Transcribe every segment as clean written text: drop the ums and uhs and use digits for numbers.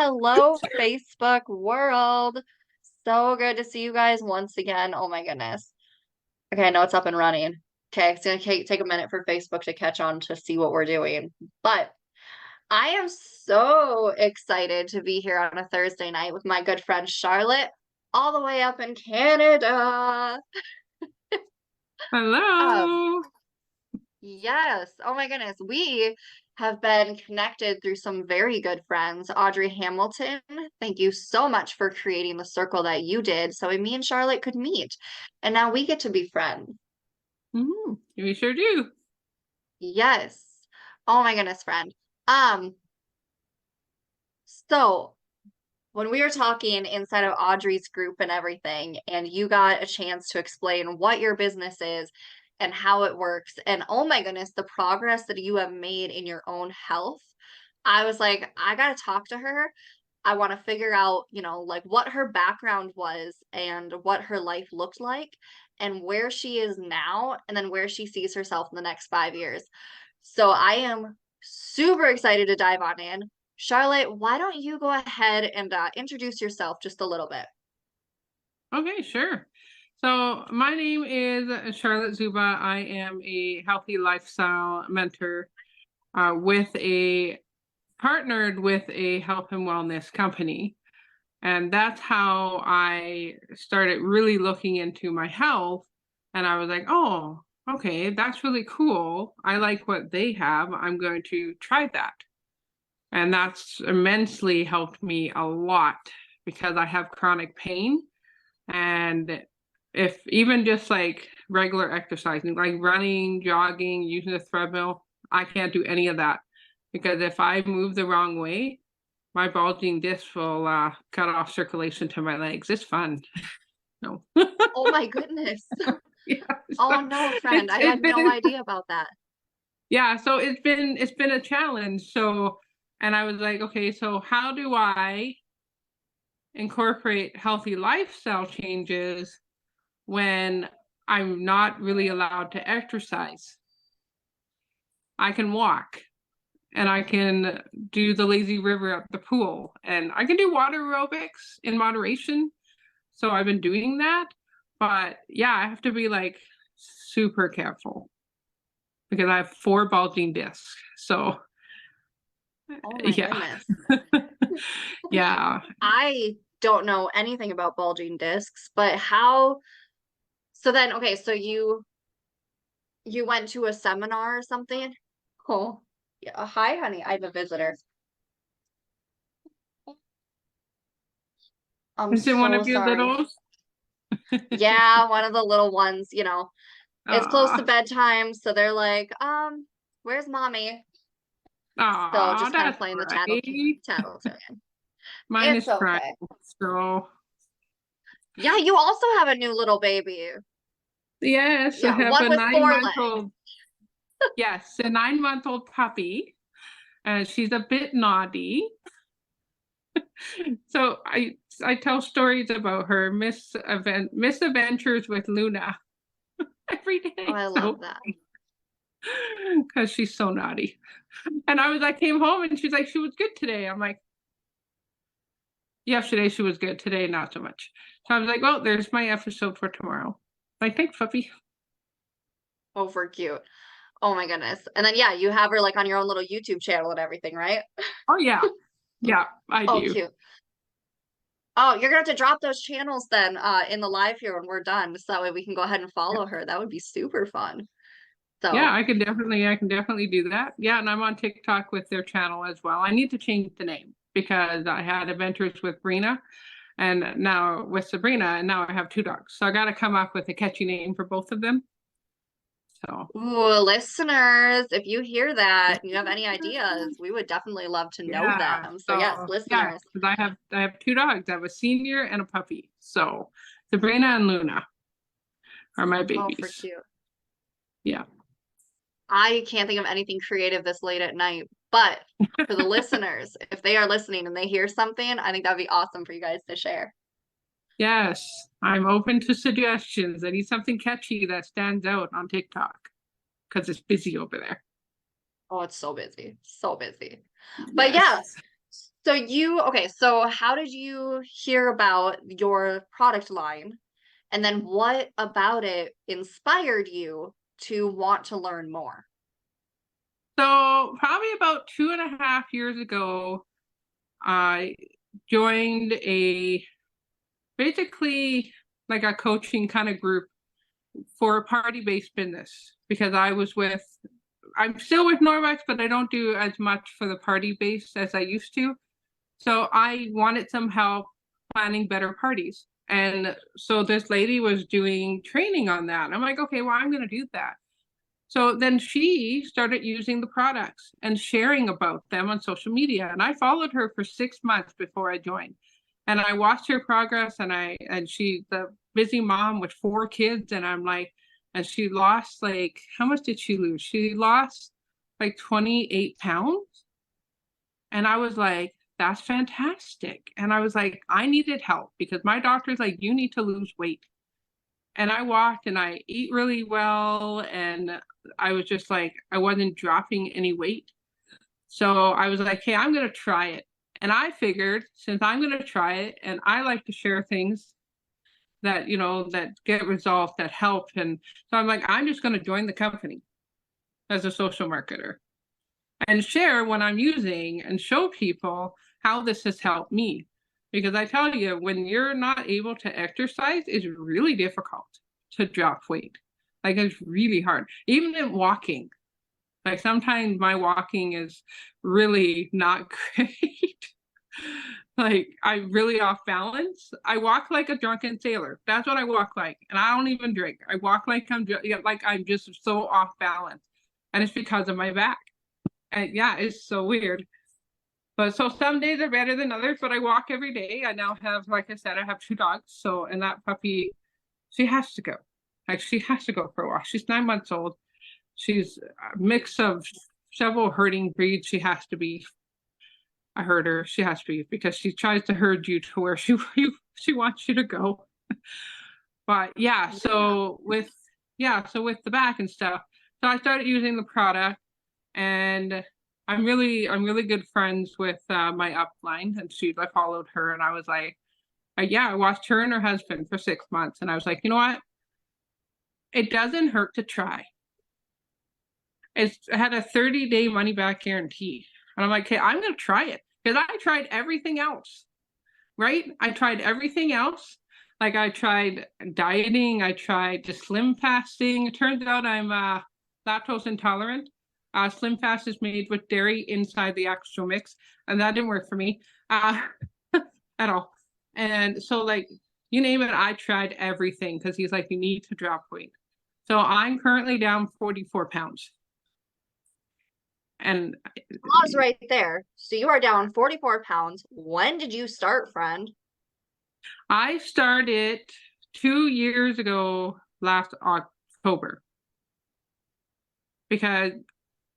hello, Facebook world. So good to see you guys once again. Oh my goodness. Okay, I know it's up and running. Okay, it's gonna take a minute for Facebook to catch on to see what we're doing. But I am so excited to be here on a Thursday night with my good friend Charlotte, all the way up in Canada. Um, Hello. Yes. Oh my goodness. We have been connected through some very good friends. Audrey Hamilton, thank you so much for creating the circle that you did so me and Charlotte could meet. And now we get to be friends. We sure do. Yes. Oh my goodness, friend. Um, so when we were talking inside of Audrey's group and everything, and you got a chance to explain what your business is and how it works, and oh my goodness, the progress that you have made in your own health, I was like, I gotta talk to her. I want to figure out, like what her background was and what her life looked like and where she is now, and then where she sees herself in the next 5 years. So I am super excited to dive on in. Charlotte, why don't you go ahead and introduce yourself just a little bit? Okay, sure. So my name is Charlotte Zuba. I am a healthy lifestyle mentor with a partnered with a health and wellness company. And that's how I started really looking into my health. And I was like, oh, okay, that's really cool. I like what they have. I'm going to try that. And that's immensely helped me a lot because I have chronic pain. And if even just like regular exercising, like running, jogging, using the treadmill, I can't do any of that because if I move the wrong way, my bulging disc will cut off circulation to my legs. It's fun. No. Oh my goodness. Yeah. Oh So no, friend. I had no idea about that. yeah, so it's been a challenge. So and I was like, okay, so how do I incorporate healthy lifestyle changes when I'm not really allowed to exercise? I can walk and I can do the lazy river at the pool and I can do water aerobics in moderation. So I've been doing that. But yeah, I have to be like super careful because I have 4 bulging discs. So Oh my yeah. goodness. Yeah. I don't know anything about bulging discs, but how, so then, okay, so you went to a seminar or something? Cool. Yeah. Hi, honey. I have a visitor. I'm Is it one so of your sorry. littles? Yeah, one of the little ones, it's close to Aw. bedtime, so they're like, where's mommy? So Aw, just kind of that's playing the right. tattletale. Mine It's is crying. okay. So Yeah, you also have a new little baby. yes, I Yeah, have one a with 4 legs. 9-month-old. Yes, a 9-month-old puppy. She's a bit naughty. So I tell stories about her misadventures with Luna every Oh, day. I love So that. because she's so naughty. And I came home and she's like, she was good today. I'm like, yesterday she was good. Today, not so much. So I was like, well, there's my episode for tomorrow. Like, thanks, puppy. Over cute. Oh my goodness. And then yeah, you have her like on your own little YouTube channel and everything, right? Oh yeah. Yeah, I Oh, do. cute. Oh, you're gonna have to drop those channels then in the live here when we're done, so that way we can go ahead and Yeah. follow her. That would be super fun. Yeah, So, I can definitely do that. Yeah, and I'm on TikTok with their channel as well. I need to change the name because I had adventures with Brina and now with Sabrina, and now I have 2 dogs. So I got to come up with a catchy name for both of them. So ooh, listeners, if you hear that and you have any ideas, we would definitely love to know yeah, them. So yes, so yeah, listeners. because I have 2 dogs. I have a senior and a puppy. So Sabrina and Luna are my Oh, for babies. cute. Yeah. I can't think of anything creative this late at night, but for the listeners, if they are listening and they hear something, I think that'd be awesome for you guys to share. Yes, I'm open to suggestions. I need something catchy that stands out on TikTok because it's busy over there. Oh, it's so busy. So busy. But yeah, Yes. So how did you hear about your product line? And then what about it inspired you to want to learn more? So probably about 2.5 years ago, I joined basically like a coaching kind of group for a party-based business because I'm still with Norwex, but I don't do as much for the party base as I used to. So I wanted some help planning better parties. And so this lady was doing training on that. I'm like, okay, well, I'm going to do that. So then she started using the products and sharing about them on social media. And I followed her for 6 months before I joined. And I watched her progress and she's a busy mom with 4 kids. And I'm like, and she lost like, how much did she lose? She lost like 28 pounds. And I was like, that's fantastic. And I was like, I needed help because my doctor's like, you need to lose weight. And I walked and I eat really well. And I was just like, I wasn't dropping any weight. So I was like, hey, I'm going to try it. And I figured since I'm going to try it and I like to share things that, that get results that help. And so I'm like, I'm just going to join the company as a social marketer and share what I'm using and show people how this has helped me. Because I tell you, when you're not able to exercise, it's really difficult to drop weight. Like it's really hard. Even in walking, like sometimes my walking is really not great. Like I'm really off balance. I walk like a drunken sailor. That's what I walk like. And I don't even drink. I walk like I'm just so off balance. And it's because of my back. And yeah, it's so weird. But so some days are better than others, but I walk every day. I now have, like I said, I have 2 dogs. So, and that puppy, she has to go. Like she has to go for a walk. She's 9 months old. She's a mix of several herding breeds. She has to be a herder. She has to be because she tries to herd you to where she wants you to go. But yeah, so with the back and stuff. So I started using the product and I'm really good friends with my upline and I followed her and I was like, I watched her and her husband for 6 months and I was like, you know what? It doesn't hurt to try. It had a 30-day money back guarantee. And I'm like, okay, I'm gonna try it. Because I tried everything else, right? I tried everything else. Like I tried dieting, I tried just slim fasting. It turns out I'm lactose intolerant. Slim fast is made with dairy inside the actual mix, and that didn't work for me at all. And so, like, you name it, I tried everything because he's like, you need to drop weight. So I'm currently down 44 pounds. And Pause right there. So you are down 44 pounds. When did you start, friend? I started 2 years ago, last October, because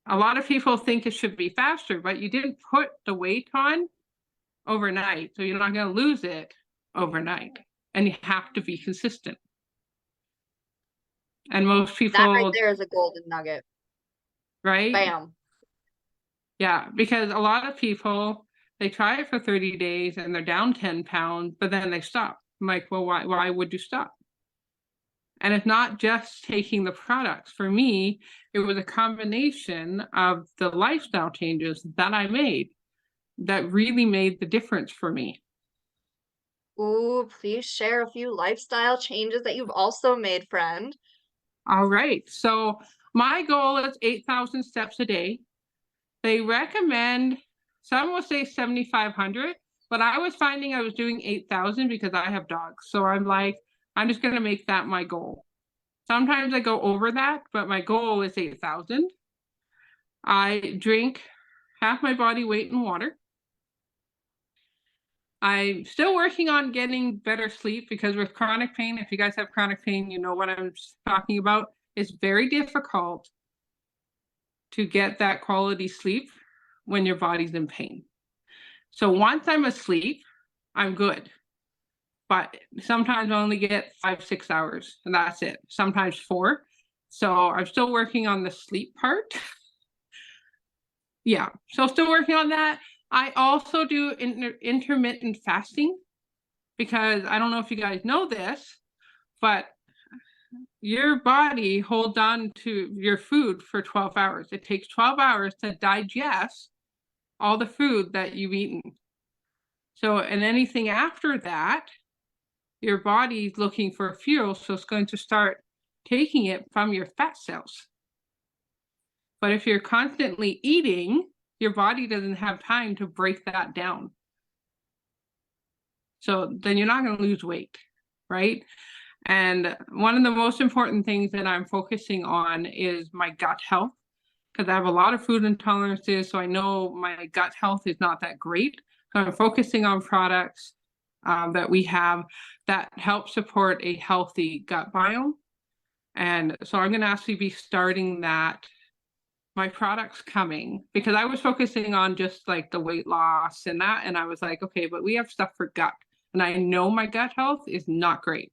a lot of people think it should be faster, but you didn't put the weight on overnight. So you're not going to lose it overnight. And you have to be consistent. And most people. That right there is a golden nugget. Right? Bam. Yeah, because a lot of people, they try it for 30 days and they're down 10 pounds, but then they stop. I'm like, well, why would you stop? And it's not just taking the products. For me, it was a combination of the lifestyle changes that I made that really made the difference for me. Ooh, please share a few lifestyle changes that you've also made, friend. All right. So my goal is 8,000 steps a day. They recommend, some will say 7,500, but I was finding I was doing 8,000 because I have dogs. So I'm like, I'm just going to make that my goal. Sometimes I go over that, but my goal is 8,000. I drink half my body weight in water. I'm still working on getting better sleep because with chronic pain, if you guys have chronic pain, you know what I'm talking about. It's very difficult to get that quality sleep when your body's in pain. So once I'm asleep, I'm good. But sometimes I only get 5-6 hours and that's it. Sometimes 4. So I'm still working on the sleep part. Yeah, so still working on that. I also do intermittent fasting because I don't know if you guys know this, but your body holds on to your food for 12 hours. It takes 12 hours to digest all the food that you've eaten. So, and anything after that, your body's looking for fuel, so it's going to start taking it from your fat cells. But if you're constantly eating, your body doesn't have time to break that down. So then you're not going to lose weight, right? And one of the most important things that I'm focusing on is my gut health, because I have a lot of food intolerances. So I know my gut health is not that great. So I'm focusing on products that we have that help support a healthy gut biome. And so I'm going to actually be starting that. My products coming, because I was focusing on just like the weight loss and that. And I was like, okay, but we have stuff for gut. And I know my gut health is not great.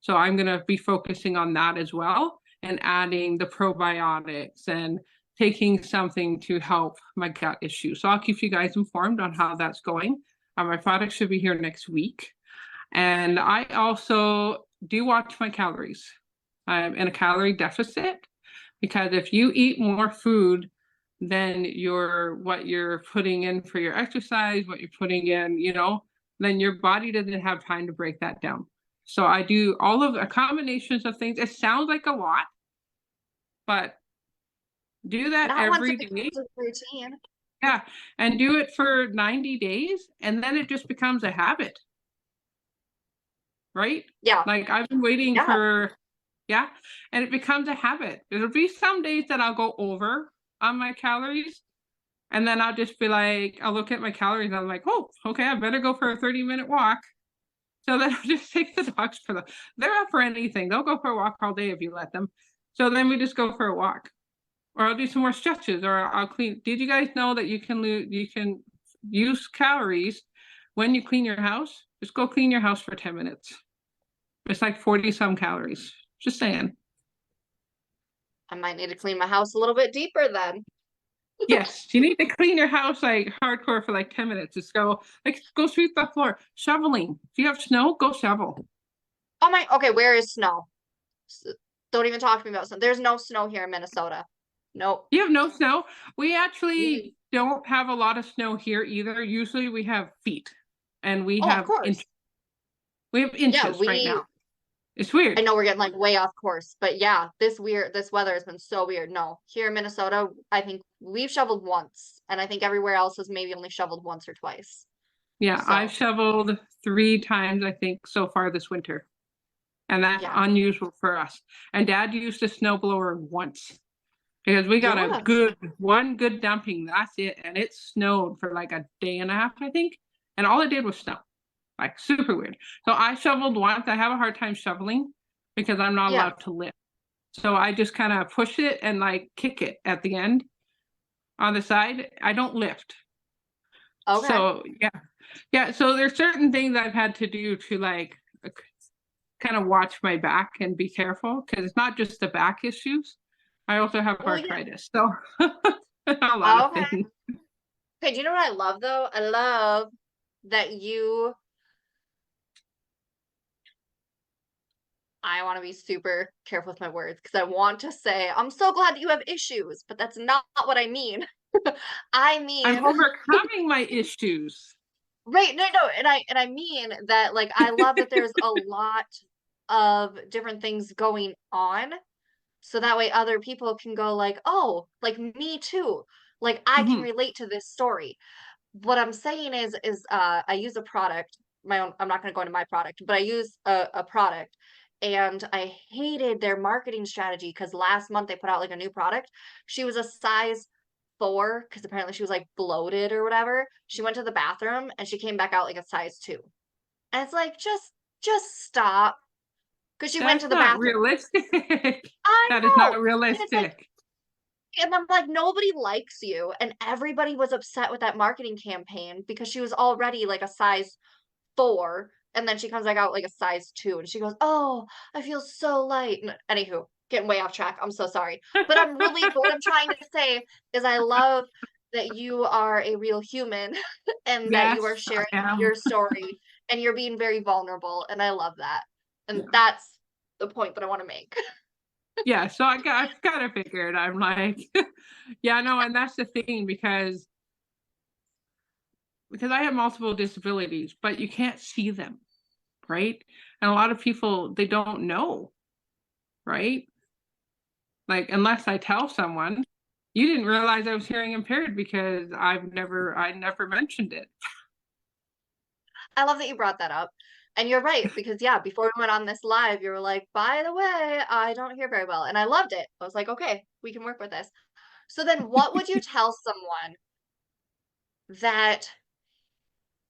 So I'm going to be focusing on that as well and adding the probiotics and taking something to help my gut issue. So I'll keep you guys informed on how that's going. My products should be here next week. And I also do watch my calories. I'm in a calorie deficit because if you eat more food than what you're putting in for your exercise, what you're putting in, then your body doesn't have time to break that down. So I do all of the combinations of things. It sounds like a lot, but do that Not once every it day. becomes a routine. Yeah, and do it for 90 days, and then it just becomes a habit, right? Yeah. Like I've been waiting Yeah. for, yeah, and it becomes a habit. There'll be some days that I'll go over on my calories, and then I'll just be like, I'll look at my calories and I'm like, oh, okay, I better go for a 30-minute walk. So then I'll just take the dogs they're up for anything. They'll go for a walk all day if you let them. So then we just go for a walk. Or I'll do some more stretches, or I'll clean. Did you guys know that you can use calories when you clean your house? Just go clean your house for 10 minutes. It's like 40 some calories. Just saying. I might need to clean my house a little bit deeper then. Yes, you need to clean your house like hardcore for like 10 minutes. Just go sweep the floor. Shoveling. If you have snow, go shovel. Okay, where is snow? Don't even talk to me about snow. There's no snow here in Minnesota. Nope. You have no snow? We actually Mm. don't have a lot of snow here either. Usually we have feet and we Oh, of have course. we have Yeah, inches right now. It's weird. I know we're getting like way off course, but yeah, this weather has been so weird. No, here in Minnesota, I think we've shoveled once, and I think everywhere else has maybe only shoveled once or twice. Yeah, So, I've shoveled 3 times, I think, so far this winter. And that's yeah. unusual for us. And Dad used a snowblower once because we got Yeah. one good dumping. That's it. And it snowed for like a day and a half, I think. And all it did was snow. Like super weird. So I shoveled once. I have a hard time shoveling because I'm not Yeah. allowed to lift. So I just kind of push it and like kick it at the end on the side. I don't lift. Okay. So yeah. Yeah. So there's certain things I've had to do to like kind of watch my back and be careful because it's not just the back issues. I also have Well, yeah. arthritis. So a lot of Okay. things. Okay, do you know what I love though? I love that I want to be super careful with my words because I want to say, I'm so glad that you have issues, but that's not what I mean. I mean, I'm overcoming my issues. right, no, and I mean that like I love that there's a lot of different things going on. So that way other people can go like, oh, like me too. Like I can Mhm. relate to this story. What I'm saying is I use a product, my own, I'm not going to go into my product, but I use a product and I hated their marketing strategy because last month they put out like a new product. She was a size 4 because apparently she was like bloated or whatever. She went to the bathroom and she came back out like a size 2. And it's like just stop because she went to That's the not bathroom. realistic. I That is know. not And it's like realistic. and I'm like, nobody likes you. And everybody was upset with that marketing campaign because she was already like a size 4. And then she comes back out like a size 2. And she goes, oh, I feel so light. And anywho, getting way off track. I'm so sorry. But I'm really, but what I'm trying to say is I love that you are a real human and that you are Yes, I sharing am. your story and you're being very vulnerable, and I love that. And Yeah. that's the point that I wanna make. Yeah, so I've gotta figure it. I'm like, yeah, no, and that's the thing because I have multiple disabilities, but you can't see them, right? And a lot of people, they don't know, right? Like, unless I tell someone, you didn't realize I was hearing impaired because I never mentioned it. I love that you brought that up. And you're right, because yeah, before we went on this live, you were like, by the way, I don't hear very well. And I loved it. I was like, okay, we can work with this. So then what would you tell someone that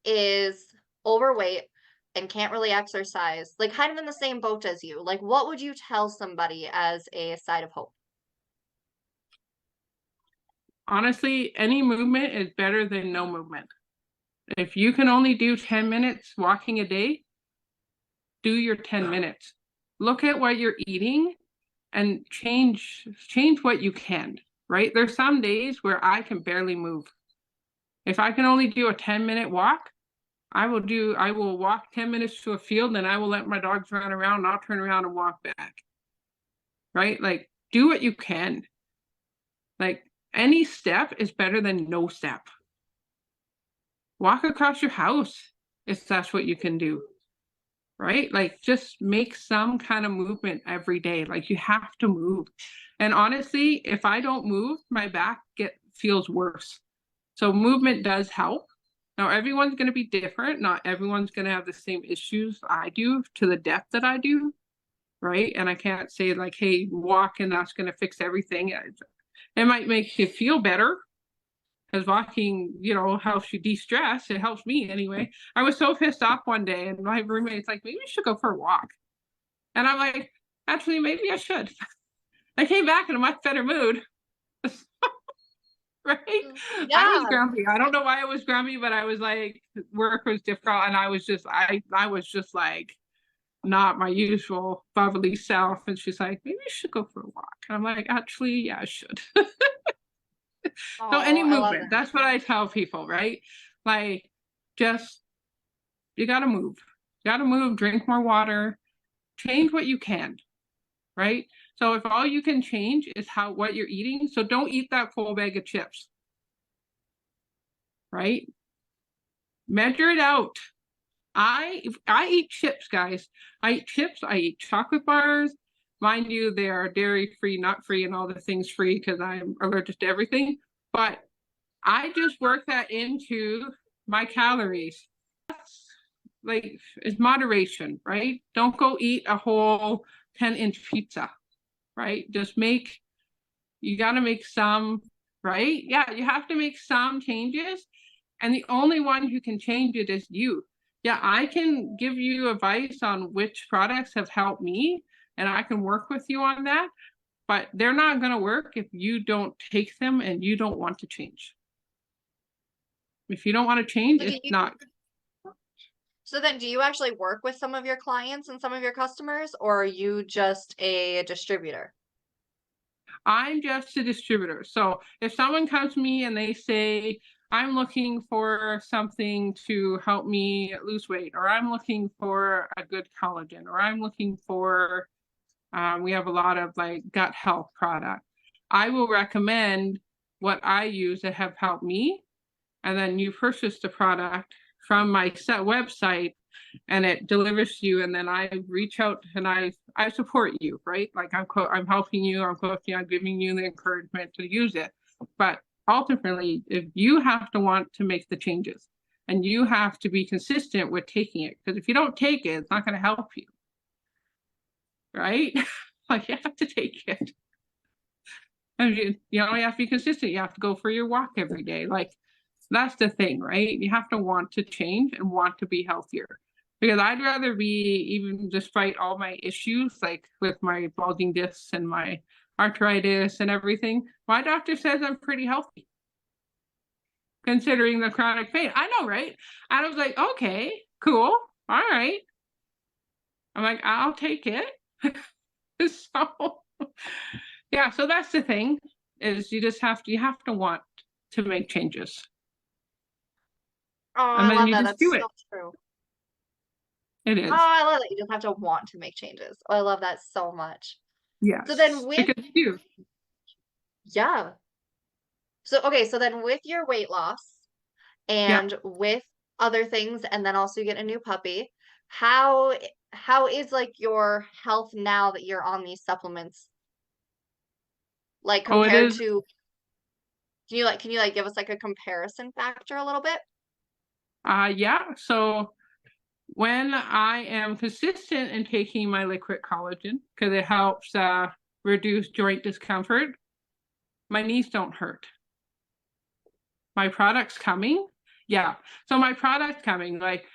is overweight and can't really exercise, like kind of in the same boat as you? Like, what would you tell somebody as a side of hope? Honestly, any movement is better than no movement. If you can only do 10 minutes walking a day, do your 10 minutes. Look at what you're eating and change what you can, right? There's some days where I can barely move. If I can only do a 10-minute walk, I will walk 10 minutes to a field and I will let my dogs run around and I'll turn around and walk back. Right? Like, do what you can. Like, any step is better than no step. Walk across your house if that's what you can do. Right? Like, just make some kind of movement every day. Like, you have to move. And honestly, if I don't move, my back feels worse. So movement does help. Now, everyone's going to be different. Not everyone's going to have the same issues I do to the depth that I do, right? And I can't say like, hey, walk and that's going to fix everything. It might make you feel better because walking, helps you de-stress. It helps me anyway. I was so pissed off one day and my roommate's like, maybe we should go for a walk. And I'm like, actually, maybe I should. I came back in a much better mood. Right? I was Yeah. grumpy. I don't know why I was grumpy, but I was like, work was difficult, and I was just, I was just like, not my usual bubbly self. And she's like, maybe you should go for a walk. And I'm like, actually, yeah, I should. So Oh, any I love movement, that. that's what I tell people, right? Like, just you gotta move. You gotta move, drink more water, change what you can, right? So if all you can change is what you're eating, so don't eat that full bag of chips, right? Measure it out. I eat chips, guys. I eat chips, I eat chocolate bars. Mind you, they are dairy free, nut free, and all the things free because I'm allergic to everything. But I just work that into my calories. That's like, it's moderation, right? Don't go eat a whole 10-inch pizza, right? You got to make some, right? Yeah, you have to make some changes. And the only one who can change it is you. Yeah, I can give you advice on which products have helped me, and I can work with you on that. But they're not going to work if you don't take them and you don't want to change. If you don't want to change, So do it's you not. so then do you actually work with some of your clients and some of your customers, or are you just a distributor? I'm just a distributor. So if someone comes to me and they say, I'm looking for something to help me lose weight, or I'm looking for a good collagen, or I'm looking for, we have a lot of like gut health product. I will recommend what I use that have helped me. And then you purchase the product from my website and it delivers to you, and then I reach out and I support you, right? Like I'm helping you, I'm coaching, I'm giving you the encouragement to use it. But ultimately, if you have to want to make the changes and you have to be consistent with taking it, because if you don't take it, it's not going to help you, right? Like, you have to take it. And you have to be consistent. You have to go for your walk every day. Like, that's the thing, right? You have to want to change and want to be healthier. Because I'd rather be, even despite all my issues, like with my bulging discs and my arthritis and everything, my doctor says I'm pretty healthy, considering the chronic pain. I know, right? And I was like, okay, cool, all right. I'm like, I'll take it. So yeah, so that's the thing, is you have to want to make changes. Oh, And I then love you that. just That's do so it. true. It Oh, is. I love that. You just have to want to make changes. Oh, I love that so much. So then Yes. with, Because you. yeah. So, okay, so then with your weight loss Yep. and with other things, and then also you get a new puppy, how how is like your health now that you're on these supplements? Like Oh, it compared is. to, can you like give us like a comparison factor a little bit? Yeah. So when I am consistent in taking my liquid collagen, because it helps reduce joint discomfort, my knees don't hurt. My product's coming. Yeah. So my product's coming. Like,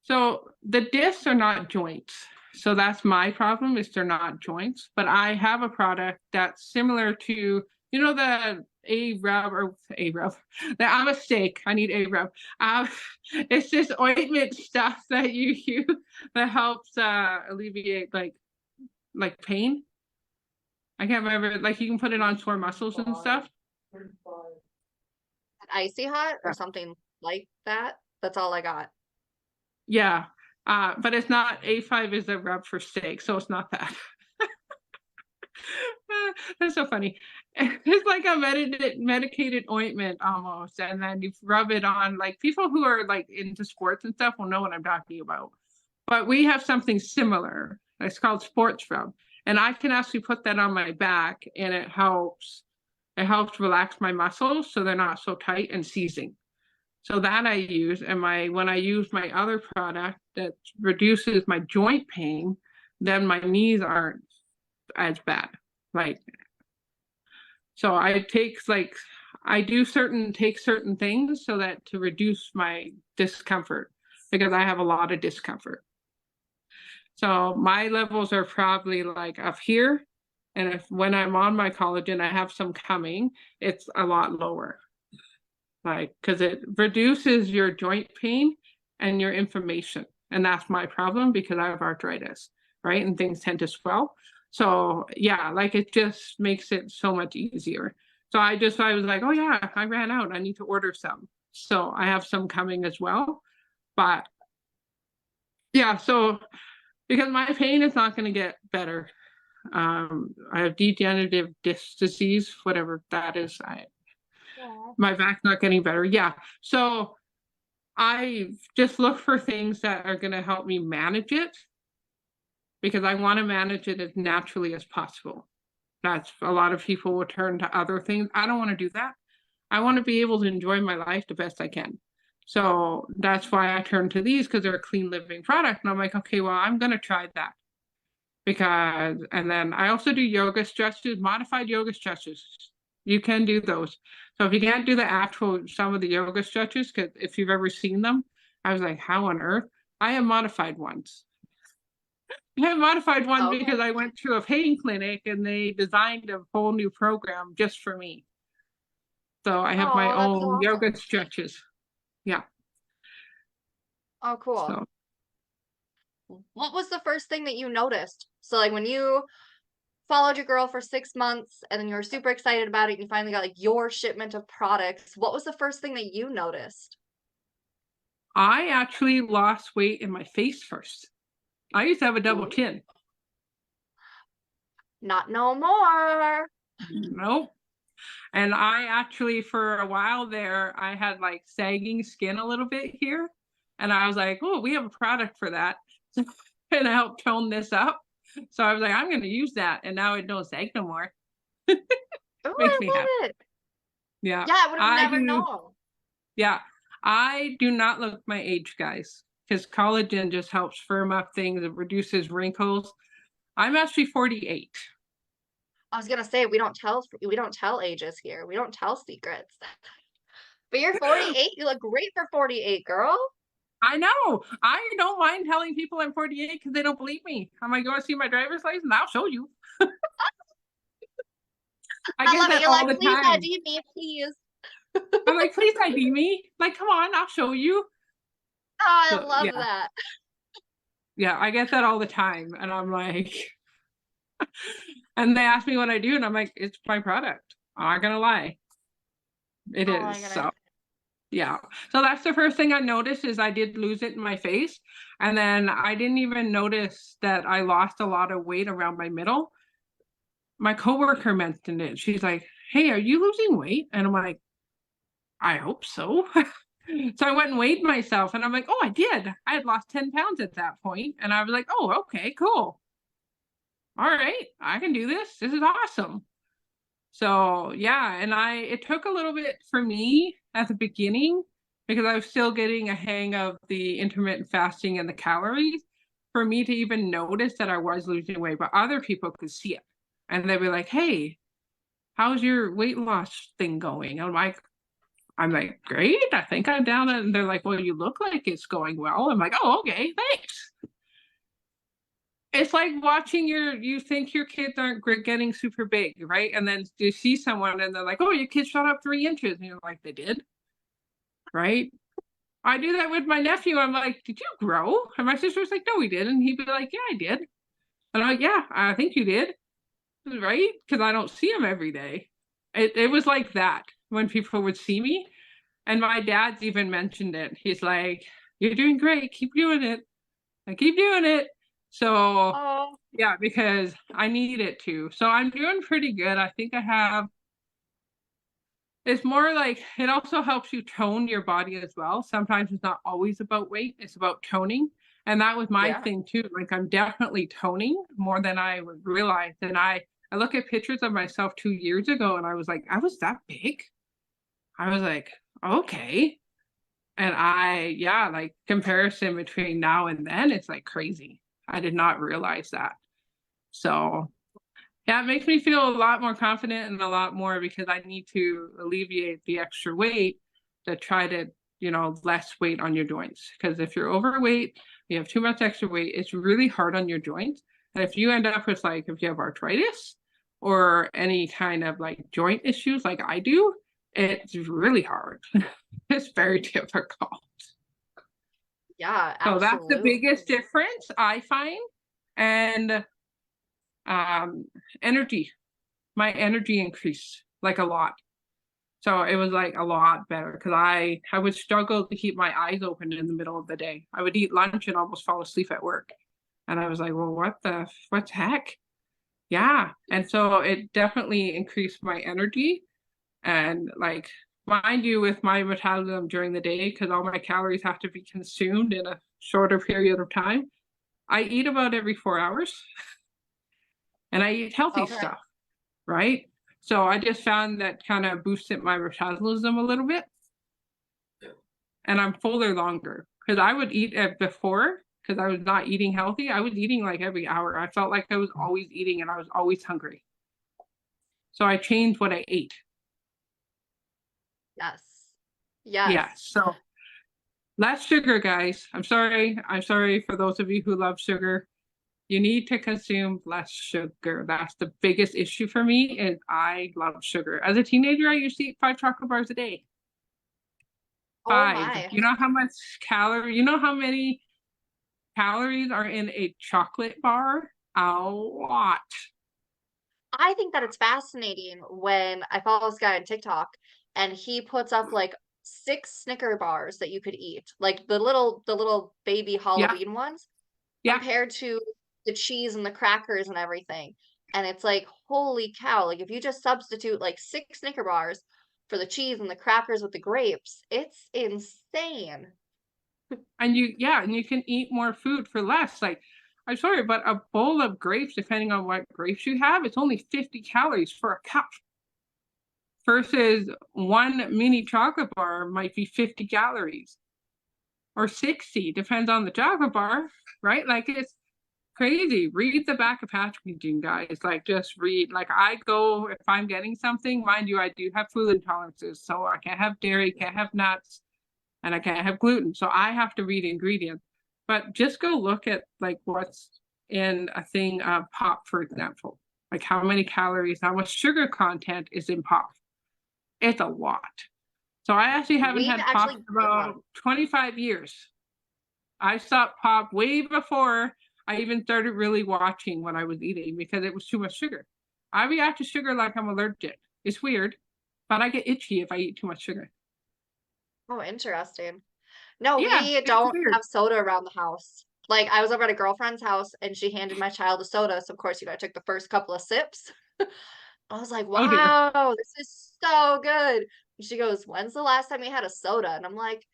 so the discs are not joints. So that's my problem is they're not joints. But I have a product that's similar to, the A-Rub or A-Rub. I'm a steak. I need A-Rub. It's this ointment stuff that you use that helps alleviate like pain. I can't remember. Like you can put it on sore muscles and stuff. Icy hot or something like that? That's all I got. Yeah. But it's not A5 is a rub for steak, so it's not that. That's so funny. It's like a medicated ointment almost, and then you rub it on like people who are like into sports and stuff will know what I'm talking about. But we have something similar. It's called sports rub, and I can actually put that on my back, and it helps. It helps relax my muscles so they're not so tight and seizing. So that I use, and when I use my other product that reduces my joint pain, then my knees aren't as bad. Like, so I do take certain things so that to reduce my discomfort because I have a lot of discomfort. So my levels are probably like up here. And when I'm on my collagen, I have some coming, it's a lot lower. Like, because it reduces your joint pain and your inflammation. And that's my problem because I have arthritis, right? And things tend to swell. So yeah, like it just makes it so much easier. So I was like, oh yeah, I ran out. I need to order some. So I have some coming as well. But yeah, so because my pain is not going to get better. I have degenerative disc disease, whatever that is. Yeah. My back's not getting better. Yeah. So I just look for things that are going to help me manage it because I want to manage it as naturally as possible. That's a lot of people will turn to other things. I don't want to do that. I want to be able to enjoy my life the best I can. So that's why I turn to these because they're a clean living product. And I'm like, okay, well, I'm going to try that and then I also do yoga stretches, modified yoga stretches. You can do those. So if you can't do some of the yoga stretches, because if you've ever seen them, I was like, how on earth? I have modified ones. I have modified ones Okay. because I went to a pain clinic and they designed a whole new program just for me. So I have my Oh, that's so own awesome. yoga stretches. Yeah. Oh, cool. So What was the first thing that you noticed? So like when you followed your girl for 6 months and then you were super excited about it and you finally got like your shipment of products, what was the first thing that you noticed? I actually lost weight in my face first. I used to have a double Ooh. chin. Not no more. Nope. And I actually, for a while there, I had like sagging skin a little bit here. And I was like, oh, we have a product for that. And I helped tone this up. So I was like, I'm going to use that. And now it don't sag no more. Oh, Makes I me happy. love it. Yeah. Yeah, I would have I never do. known. Yeah. I do not look my age, guys, because collagen just helps firm up things. It reduces wrinkles. I'm actually 48. I was gonna say we don't tell ages here. We don't tell secrets. But you're 48. You look great for 48, girl. I know. I don't mind telling people I'm 48 because they don't believe me. I'm like, you want to see my driver's license? I'll show you. I I get love it. that You're all like, the please time. ID me, please. I'm like, please ID me. Like, come on, I'll show you. Oh, I So love yeah, that. yeah, I get that all the time. And I'm like, and they ask me what I do, and I'm like, it's my product. I'm not gonna lie. It Oh my is. goodness. So yeah. So that's the first thing I noticed is I did lose it in my face. And then I didn't even notice that I lost a lot of weight around my middle. My coworker mentioned it. She's like, "Hey, are you losing weight?" And I'm like, "I hope so." So I went and weighed myself and I'm like, "Oh, I did. I had lost 10 pounds at that point." And I was like, "Oh, okay, cool. All right, I can do this. This is awesome." So yeah, and it took a little bit for me at the beginning because I was still getting a hang of the intermittent fasting and the calories for me to even notice that I was losing weight, but other people could see it. And they'd be like, "Hey, how's your weight loss thing going?" I'm like, "Great, I think I'm down." And they're like, "Well, you look like it's going well." I'm like, "Oh, okay, thanks." It's like watching you think your kids aren't getting super big, right? And then you see someone and they're like, "Oh, your kid shot up 3 inches." And you're like, "They did?" Right? I do that with my nephew. I'm like, "Did you grow?" And my sister was like, "No, we did." And he'd be like, "Yeah, I did." And I'm like, "Yeah, I think you did." Right? Because I don't see him every day. It was like that when people would see me. And my dad's even mentioned it. He's like, "You're doing great. Keep doing it. I keep doing it." So Oh, yeah, because I need it to. So I'm doing pretty good. I think I have it's more like it also helps you tone your body as well. Sometimes it's not always about weight, it's about toning. And that was my yeah. thing too. Like I'm definitely toning more than I would realize. And I look at pictures of myself 2 years ago and I was like, I was that big. I was like, okay. And yeah, like comparison between now and then, it's like crazy. I did not realize that. So yeah, it makes me feel a lot more confident and a lot more because I need to alleviate the extra weight to try to, less weight on your joints. Because if you're overweight, you have too much extra weight, it's really hard on your joints. And if you end up with like, if you have arthritis or any kind of like joint issues like I do, it's really hard. It's very difficult. Yeah, So that's the absolutely. biggest difference I find. And um, energy my energy increased like a lot. So it was like a lot better because I would struggle to keep my eyes open in the middle of the day. I would eat lunch and almost fall asleep at work. And I was like, well, what's heck? Yeah. And so it definitely increased my energy and like mind you with my metabolism during the day because all my calories have to be consumed in a shorter period of time. I eat about every 4 hours and I eat healthy Okay. stuff. Right? So I just found that kind of boosted my metabolism a little bit, and I'm fuller longer because I would eat at before because I was not eating healthy. I was eating like every hour. I felt like I was always eating and I was always hungry. So I changed what I ate. Yes. Yeah. Yes. So less sugar, guys. I'm sorry. I'm sorry for those of you who love sugar. You need to consume less sugar. That's the biggest issue for me is I love sugar. As a teenager, I used to eat 5 chocolate bars a day. Oh 5. my. You know how many calories are in a chocolate bar? A lot. I think that it's fascinating when I follow this guy on TikTok and he puts up like 6 Snicker bars that you could eat, like the little baby Yeah, Halloween ones, yeah. compared to the cheese and the crackers and everything. And it's like, holy cow, like if you just substitute like 6 Snicker bars for the cheese and the crackers with the grapes, it's insane. And you can eat more food for less. Like, I'm sorry, but a bowl of grapes, depending on what grapes you have, it's only 50 calories for a cup. Versus one mini chocolate bar might be 50 calories or 60, depends on the chocolate bar, right? Like it's crazy. Read the back of packaging, guys. Like just read. Like I go if I'm getting something, mind you, I do have food intolerances, so I can't have dairy, can't have nuts, and I can't have gluten. So I have to read ingredients. But just go look at like what's in a thing of pop, for example. Like how many calories, how much sugar content is in pop. It's a lot. So I actually haven't We've had pop actually for given up. about 25 years. I stopped pop way before I even started really watching what I was eating because it was too much sugar. I react to sugar like I'm allergic. It's weird. but I get itchy if I eat too much sugar. Oh, interesting. No, Yeah, we it's don't weird. have soda around the house. Like, I was over at a girlfriend's house and she handed my child a soda. So, of course, I took the first couple of sips. I was like, Oh dear. wow, this is so good. And she goes, when's the last time you had a soda? And I'm like,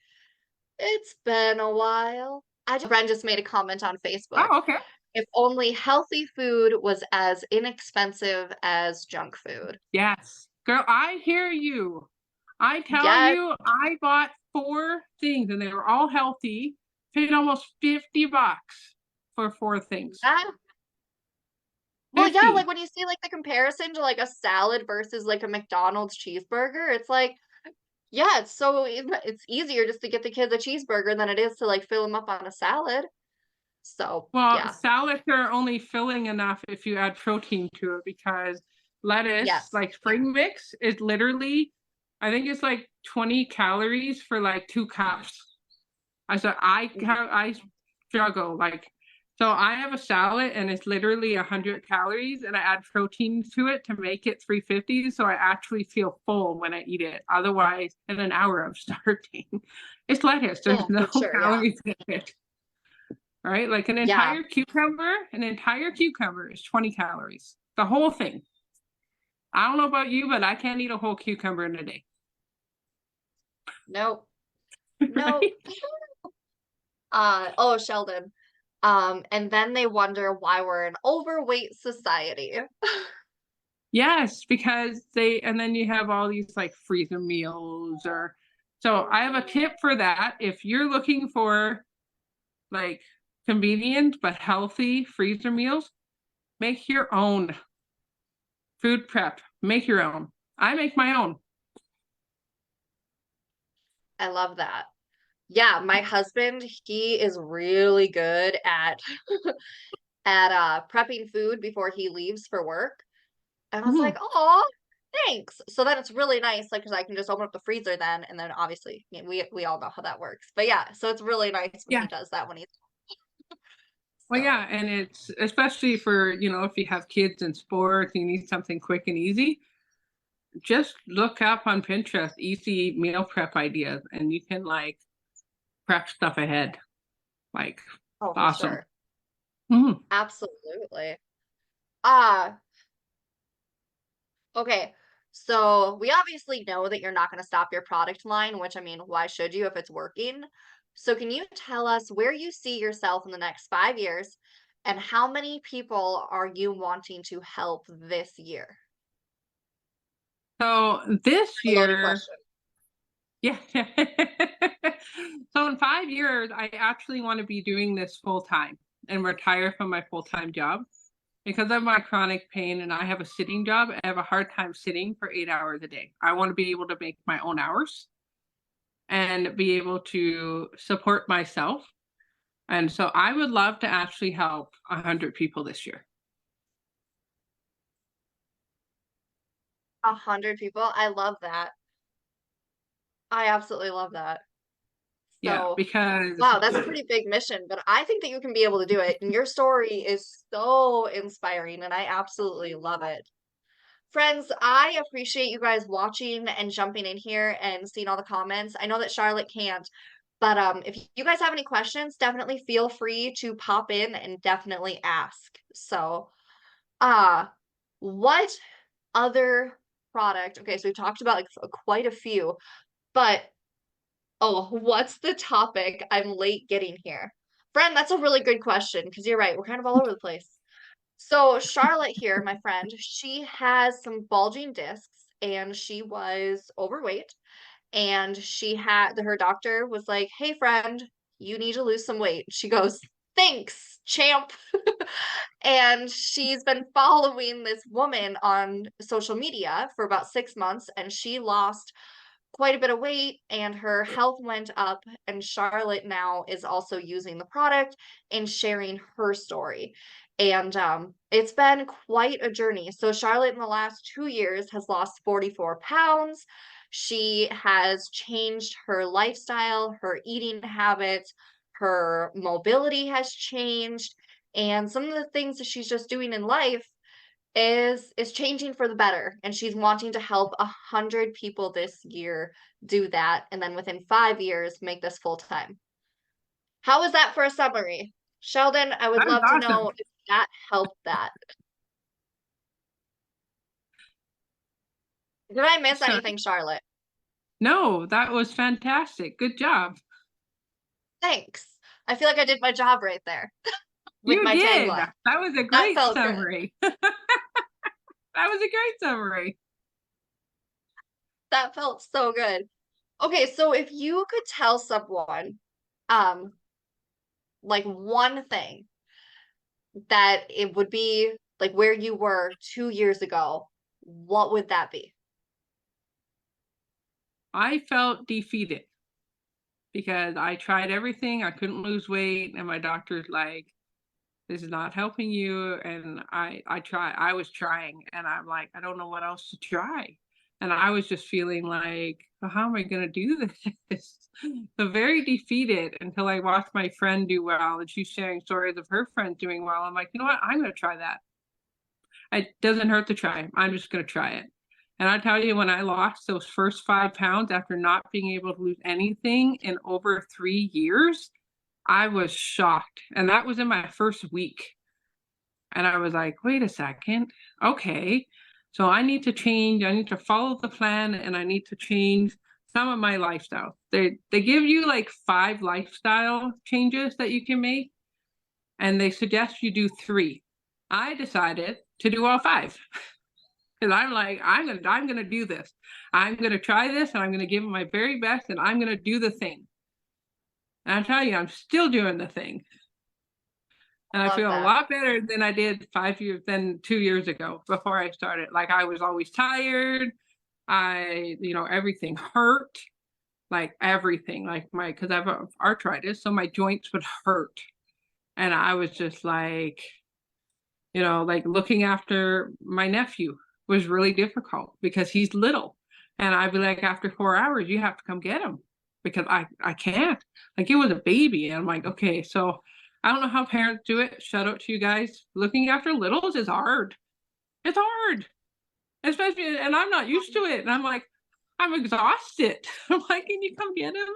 it's been a while. Friend just made a comment on Facebook. Oh, okay. If only healthy food was as inexpensive as junk food. Yes. Girl, I hear you. I tell Yes. you, I bought 4 things and they were all healthy. Paid almost $50 for 4 things. Yeah. Well, yeah, like 50. when you see like the comparison to like a salad versus like a McDonald's cheeseburger, it's like, yeah, it's easier just to get the kids a cheeseburger than it is to like fill them up on a salad. So, Well, yeah. salads are only filling enough if you add protein to it because lettuce, Yes. like spring mix, is literally, I think it's like 20 calories for like 2 cups. I struggle like so I have a salad and it's literally 100 calories and I add protein to it to make it 350 so I actually feel full when I eat it. Otherwise, in an hour I'm starving. It's lettuce. There's Oh, no for sure. Yeah. calories in it. Right? Like Yeah. an entire cucumber is 20 calories. The whole thing. I don't know about you, but I can't eat a whole cucumber in a day. Nope. Nope. Right? Oh, Sheldon. And then they wonder why we're an overweight society. Yes, because and then you have all these like freezer meals or so I have a tip for that. If you're looking for like convenient but healthy freezer meals, make your own food prep. Make your own. I make my own. I love that. Yeah, my husband, he is really good at prepping food before he leaves for work. And I was like, Mhm. "Oh, thanks." So then it's really nice, like, because I can just open up the freezer then, and then obviously we all know how that works. But yeah, so it's really nice when he Yeah. does that when he's Well, yeah, so and it's especially for, if you have kids in sports, you need something quick and easy, just look up on Pinterest easy meal prep ideas and you can like prep stuff ahead. Like oh, for awesome. sure. Mhm. Absolutely. Ah, okay. So we obviously know that you're not going to stop your product line, which I mean, why should you if it's working? So can you tell us where you see yourself in the next 5 years and how many people are you wanting to help this year? So this A loaded year, question. yeah. So in 5 years, I actually want to be doing this full time and retire from my full time job because of my chronic pain and I have a sitting job. I have a hard time sitting for 8 hours a day. I want to be able to make my own hours and be able to support myself. And so I would love to actually help 100 people this year. 100 people. I love that. I absolutely love that. Yeah, So, because wow, that's a pretty big mission, but I think that you can be able to do it. And your story is so inspiring, and I absolutely love it. Friends, I appreciate you guys watching and jumping in here and seeing all the comments. I know that Charlotte can't, but if you guys have any questions, definitely feel free to pop in and definitely ask. So, uh, what other product? Okay, so we talked about like quite a few, but oh, what's the topic I'm late getting here? Friend, that's a really good question because you're right. We're kind of all over the place. So Charlotte here, my friend, she has some bulging discs and she was overweight and she had her doctor was like, "Hey friend, you need to lose some weight." She goes, "Thanks, champ." And she's been following this woman on social media for about 6 months and she lost quite a bit of weight and her health went up and Charlotte now is also using the product and sharing her story. And it's been quite a journey. So Charlotte in the last 2 years has lost 44 pounds. She has changed her lifestyle, her eating habits, her mobility has changed, and some of the things that she's just doing in life is changing for the better, and she's wanting to help 100 people this year do that, and then within 5 years make this full time. How was that for a summary? Sheldon, I would That was love to awesome. know if that helped that. Did I miss So, anything, Charlotte? no, that was fantastic. Good job. Thanks. I feel like I did my job right there with You my did. tagline. That was a That great felt good. summary. That was a great summary. That felt so good. Okay, so if you could tell someone, um, like one thing that it would be like where you were 2 years ago, what would that be? I felt defeated because I tried everything. I couldn't lose weight, and my doctor's like, "This is not helping you." And I was trying, and I'm like, I don't know what else to try. And I was just feeling like, well, how am I going to do this? So very defeated until I watched my friend do well, and she's sharing stories of her friends doing well. I'm like, you know what? I'm going to try that. It doesn't hurt to try. I'm just going to try it. And I tell you, when I lost those first 5 pounds after not being able to lose anything in over 3 years, I was shocked. And that was in my first week. And I was like, wait a second. Okay. So I need to change. I need to follow the plan, and I need to change some of my lifestyle. They give you like 5 lifestyle changes that you can make, and they suggest you do 3. I decided to do all 5. Because I'm like, I'm gonna do this. I'm gonna try this, and I'm gonna give it my very best, and I'm gonna do the thing. And I tell you, I'm still doing the thing. And I Love feel a that. lot better than I did 5 years than 2 years ago before I started. Like, I was always tired. Everything hurt, like everything, like because I have arthritis, so my joints would hurt. And I was just like, like looking after my nephew was really difficult because he's little. And I'd be like, after 4 hours, you have to come get him because I can't. Like, it was a baby. And I'm like, okay, so I don't know how parents do it. Shout out to you guys. Looking after littles is hard. It's hard. Especially, and I'm not used to it. And I'm like, I'm exhausted. I'm like, can you come get him?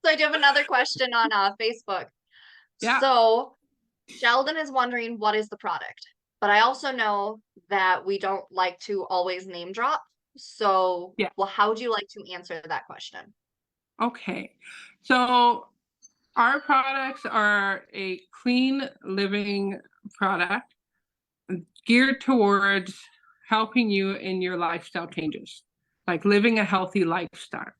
So I do have another question on Facebook. Yeah. So Sheldon is wondering what is the product, but I also know that we don't like to always name drop. So, Yeah. well, how would you like to answer that question? Okay. So our products are a clean living product geared towards helping you in your lifestyle changes, like living a healthy lifestyle.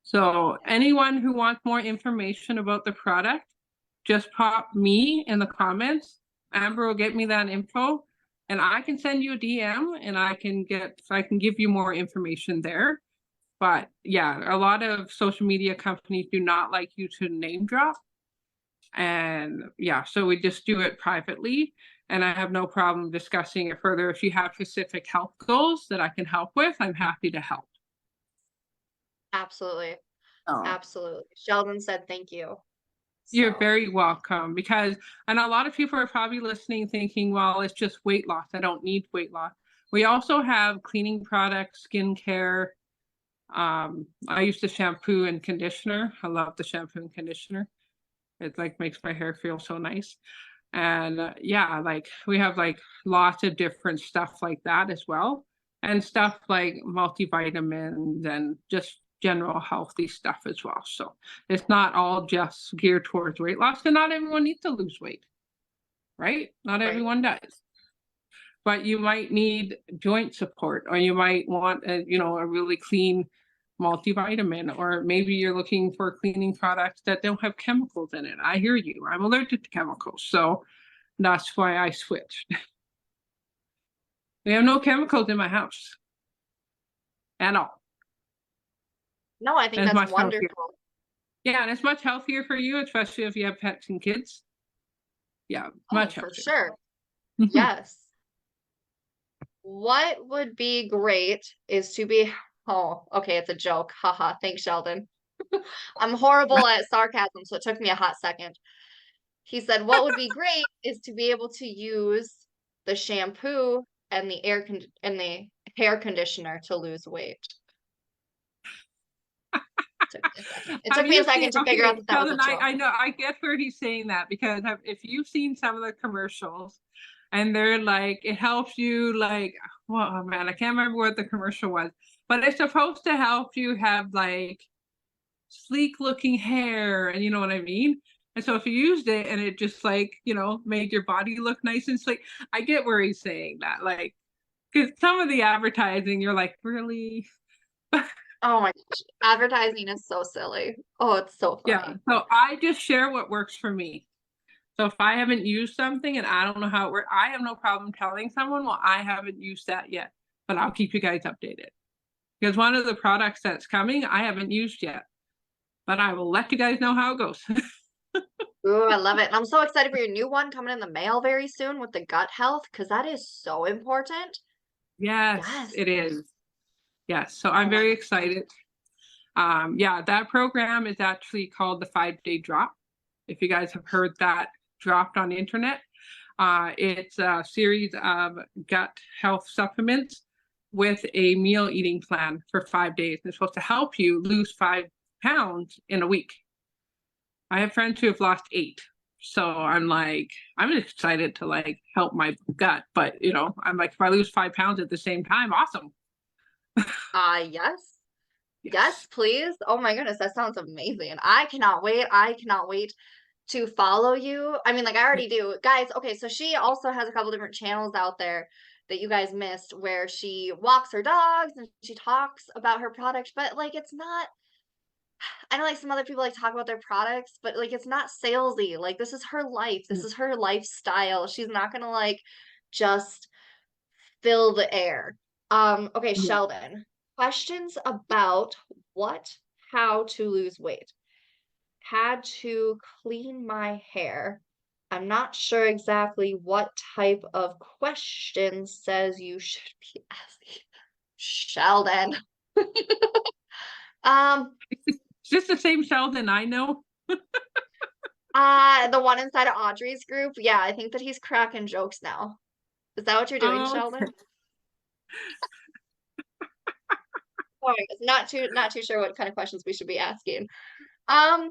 So anyone who wants more information about the product, just pop me in the comments. Amber will get me that info, and I can send you a DM, and I can give you more information there. But yeah, a lot of social media companies do not like you to name drop. And yeah, so we just do it privately. And I have no problem discussing it further. If you have specific health goals that I can help with, I'm happy to help. Absolutely. Oh. Absolutely. Sheldon said thank you. You're So, very welcome because, and a lot of people are probably listening thinking, well, it's just weight loss. I don't need weight loss. We also have cleaning products, skincare. I use the shampoo and conditioner. I love the shampoo and conditioner. It like makes my hair feel so nice. And yeah, like we have like lots of different stuff like that as well. And stuff like multivitamins and just general healthy stuff as well. So it's not all just geared towards weight loss, and not everyone needs to lose weight, right? Not right. everyone does. But you might need joint support, or you might want a really clean multivitamin, or maybe you're looking for cleaning products that don't have chemicals in it. I hear you. I'm allergic to chemicals, so that's why I switched. We have no chemicals in my house at all. No, I think And it's that's much healthier. wonderful. Yeah, and it's much healthier for you, especially if you have pets and kids. Yeah, Oh, much for healthier. sure. Yes. What would be great is to be, oh, okay, it's a joke. Haha. Thanks, Sheldon. I'm horrible at sarcasm, so it took me a hot second. He said what would be great is to be able to use the shampoo and the hair conditioner to lose weight. It took Have me a you second seen, to figure out okay, that that was a Sheldon, joke. I know, I get where he's saying that, because if you've seen some of the commercials and they're like, it helps you like, well, oh man, I can't remember what the commercial was, but it's supposed to help you have like sleek looking hair, and you know what I mean? And so if you used it and it just like, you know, made your body look nice and sleek, I get where he's saying that. Like, because some of the advertising, you're like, really? Oh my gosh, advertising is so silly. Oh, it's so Yeah. funny. So I just share what works for me. So if I haven't used something and I don't know how it works, I have no problem telling someone, well, I haven't used that yet, but I'll keep you guys updated. Because one of the products that's coming, I haven't used yet, but I will let you guys know how it goes. Ooh, I love it. And I'm so excited for your new one coming in the mail very soon with the gut health, because that is so important. Yes, Yes. it is. Yes. So Oh I'm my very God. excited. Yeah, that program is actually called the 5-day drop. If you guys have heard that dropped on the internet, it's a series of gut health supplements with a meal eating plan for 5 days. It's supposed to help you lose 5 pounds in a week. I have friends who have lost 8. So I'm like, I'm excited to like help my gut, but you know, I'm like, if I lose 5 pounds at the same time, awesome. Yes. Yes, Yes. please. Oh my goodness, that sounds amazing. I cannot wait. I cannot wait to follow you. I mean, like I already do. Guys, okay, so she also has a couple different channels out there that you guys missed where she walks her dogs and she talks about her product, but like it's not I know like some other people like talk about their products, but like it's not salesy. Like this is her life. This is her lifestyle. She's not gonna like just fill the air. Okay, Yeah. Sheldon. Questions about what, how to lose weight. Had to clean my hair. I'm not sure exactly what type of question says you should be asking. Sheldon. Um, It's just the same Sheldon I know. the one inside of Audrey's group. Yeah, I think that he's cracking jokes now. Is that what you're doing, Oh, Sheldon? Oh, I guess not too sure what kind of questions we should be asking. Um,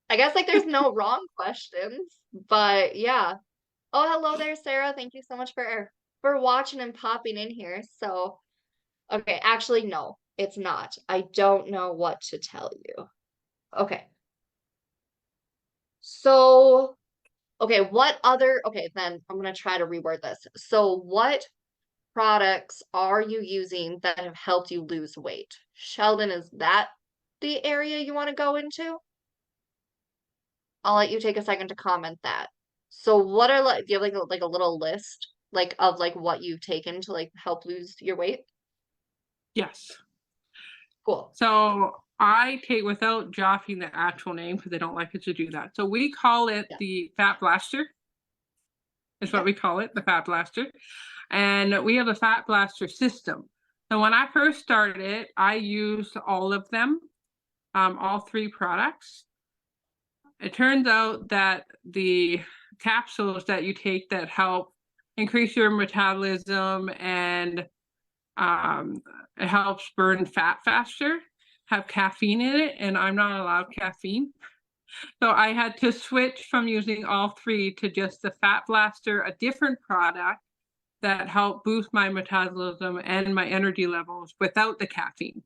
I guess like there's no wrong questions, but yeah. Oh, hello there, Sarah. Thank you so much for watching and popping in here. So, okay, actually no, it's not. I don't know what to tell you. Okay. So, okay, then I'm gonna try to reword this. So, what products are you using that have helped you lose weight? Sheldon, is that the area you want to go into? I'll let you take a second to comment that. So what are like do you have like a little list like of like what you've taken to like help lose your weight? yes. Cool. So I take, without dropping the actual name because I don't like it to do that. So we call it Yeah. the Fat Blaster, is what Okay. we call it, the Fat Blaster. And we have a Fat Blaster system. So when I first started, I used all of them, all 3 products. It turns out that the capsules that you take that help increase your metabolism and it helps burn fat faster have caffeine in it, and I'm not allowed caffeine. So I had to switch from using all 3 to just the Fat Blaster, a different product that helped boost my metabolism and my energy levels without the caffeine.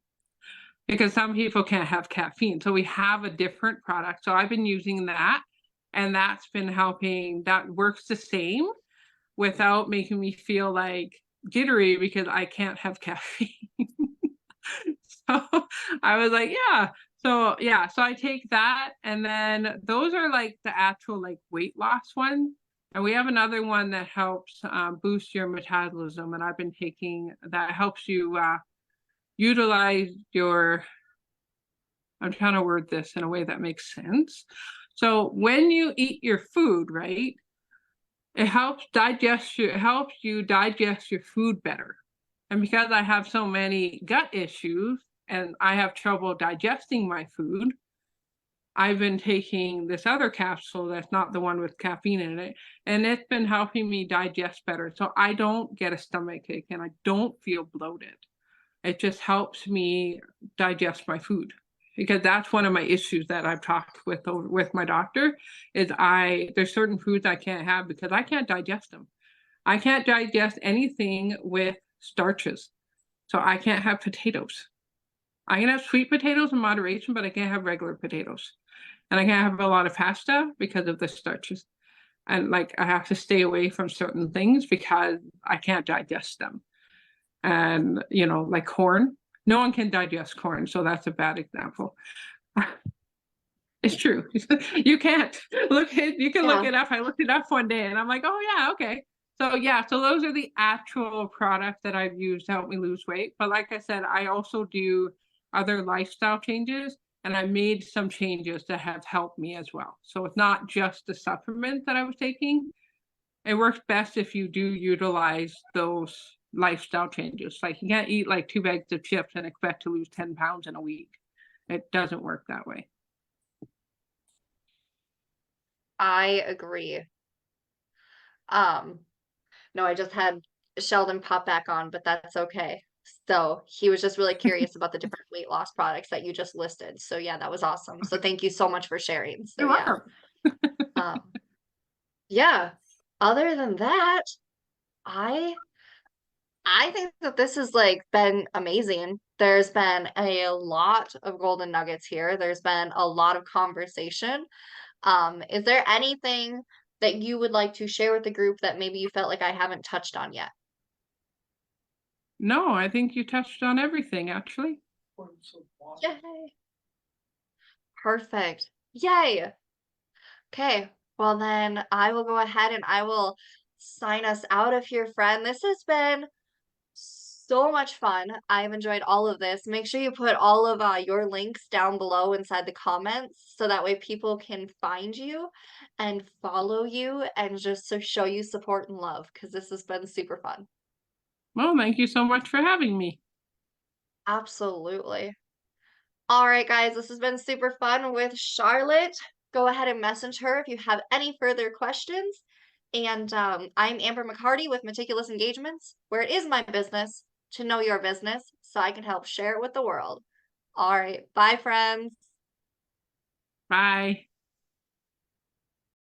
Because some people can't have caffeine. So we have a different product. So I've been using that, and that's been helping. That works the same without making me feel like jittery because I can't have caffeine. So I was like, yeah. So yeah, so I take that, and then those are like the actual like weight loss one. And we have another one that helps boost your metabolism, and I've been taking that helps you utilize your, I'm trying to word this in a way that makes sense. So when you eat your food, right, it helps you digest your food better. And because I have so many gut issues and I have trouble digesting my food, I've been taking this other capsule that's not the one with caffeine in it, and it's been helping me digest better. So I don't get a stomach ache and I don't feel bloated. It just helps me digest my food because that's one of my issues that I've talked with my doctor is there's certain foods I can't have because I can't digest them. I can't digest anything with starches. So I can't have potatoes. I can have sweet potatoes in moderation, but I can't have regular potatoes. And I can't have a lot of pasta because of the starches. And like I have to stay away from certain things because I can't digest them. And like corn, no one can digest corn, so that's a bad example. It's true. You can't you can look Yeah. it up. I looked it up one day and I'm like, oh yeah, okay. So yeah, so those are the actual products that I've used to help me lose weight. But like I said, I also do other lifestyle changes and I made some changes that have helped me as well. So it's not just the supplement that I was taking. It works best if you do utilize those lifestyle changes. Like you can't eat like 2 bags of chips and expect to lose 10 pounds in a week. It doesn't work that way. I agree. Um, no, I just had Sheldon pop back on, but that's okay. So he was just really curious about the different weight loss products that you just listed. So yeah, that was awesome. So thank you so much for sharing. So You're yeah. welcome. Um, yeah. Other than that, I I think that this has like been amazing. There's been a lot of golden nuggets here. There's been a lot of conversation. Is there anything that you would like to share with the group that maybe you felt like I haven't touched on yet? No, I think you touched on everything actually. Yay. Perfect. Yay. Okay. Well, then I will go ahead and I will sign us out of here, friend. This has been so much fun. I've enjoyed all of this. Make sure you put all of your links down below inside the comments so that way people can find you and follow you and just to show you support and love because this has been super fun. Well, thank you so much for having me. Absolutely. All right, guys, this has been super fun with Charlotte. Go ahead and message her if you have any further questions. And I'm Amber McCarty with Meticulous Engagements, where it is my business to know your business so I can help share it with the world. All right, bye, friends. Bye.